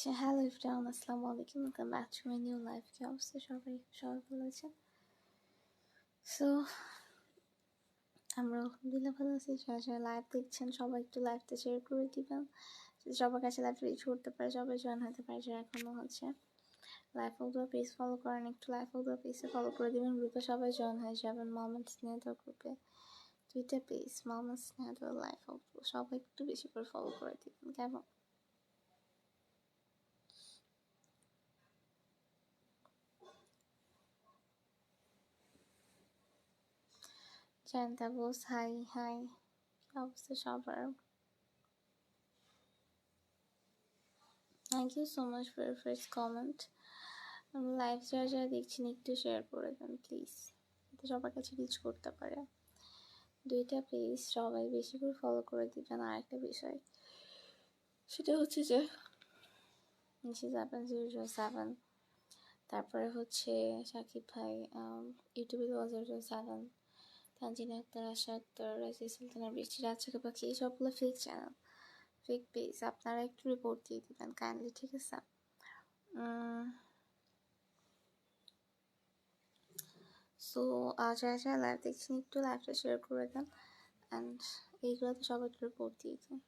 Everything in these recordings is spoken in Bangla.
আচ্ছা, হ্যালো এভরিওয়ান, আসসালামু আলাইকুম, welcome back to my new life. কি অবস্থা সবাই ভালো আছেন? সো আমরা আলহামদুলিল্লাহ ভালো আছি। যারা যারা লাইভ দেখছেন সবাই একটু লাইভটা শেয়ার করে দিবেন, যদি সবার কাছে লাইভটা রিচ করতে পারে, সবাই জয়েন হতে পারে। যারা এখনও হচ্ছে life of the page follow করেন, একটু লাইফ অফ দ্য পেজে ফলো করে দিবেন। গ্রুপে সবাই জয়েন হয়ে যাবেন। মোহাম্মদ নেটওয়ার্ক গ্রুপে দুইটা page, Mohammad network life of, সবাই একটু বেশি করে ফলো করে দিবেন কেমন? জানতা বোস, হাই হাই, কি অবস্থা সবার? Thank you so much for your first comment. Live যারা যারা দেখছেন একটু শেয়ার করে দেন প্লিজ, যাতে সবার কাছে রিচ করতে পারে। দুইটা পেজ সবাই বেশি করে ফলো করে দিবেন। আর একটা বিষয় সেটা হচ্ছে যে 7007, তারপরে হচ্ছে সাকিব ভাই ইউটিউবে 2007, তানজিনা আক্তার, আশা আক্তার, রাজি সুলতানা, বৃষ্টি, রাজশাখী পাখি, এই সবগুলো ফেক চ্যানেল, ফেক পেজ। আপনারা একটু রিপোর্ট দিয়ে দিবেন কাইন্ডলি, ঠিক আছে? সো যারা যারা লাইভ দেখছেন একটু লাইভটা শেয়ার করে দেন অ্যান্ড এইগুলোতে সবাই একটু রিপোর্ট দিয়ে দিন।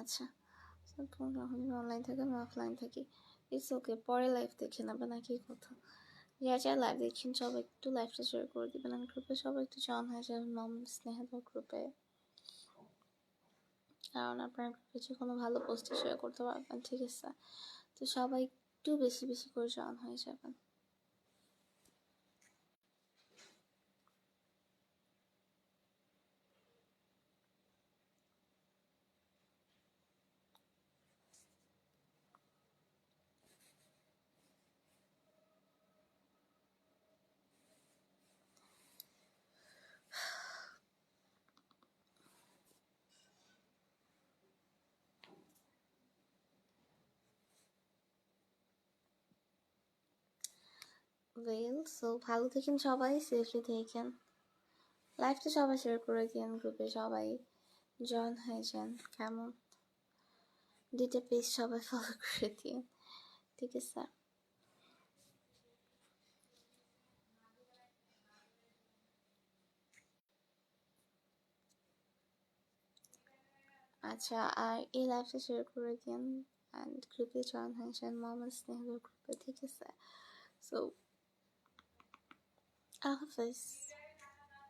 আচ্ছা, তুমি অনলাইন থাকি, আমি অফলাইন থাকি, ইটস ওকে, পরে লাইভ দেখে নেবেন নাকি কথা। যারা যারা লাইভ দেখছেন সবাই একটু লাইভটা শেয়ার করে দেবেন আর গ্রুপে সবাই একটু জয়েন হয়ে যাবেন মম স্নেহাদল গ্রুপে, কারণ আপনার গ্রুপে যে কোনো ভালো পোস্ট শেয়ার করতে পারবেন, ঠিক আছে? তো সবাই একটু বেশি বেশি করে জয়েন হয়ে যাবেন। ওয়েল, সো ভালো থাকেন সবাই, সেফলি থাকেন। লাইভটা সবাই শেয়ার করে দিন, গ্রুপে সবাই জয়েন হয়ে যান কেমন? দুইটা পেজ সবাই ফলো করে দিন, ঠিক আছে? আচ্ছা, আর এই লাইভটা শেয়ার করে দিন অ্যান্ড গ্রুপে জয়েন হয়ে যান মোহাম্মদ স্নেহাদল গ্রুপে, ঠিক আছে? সো আল্লাহ হাফেজ।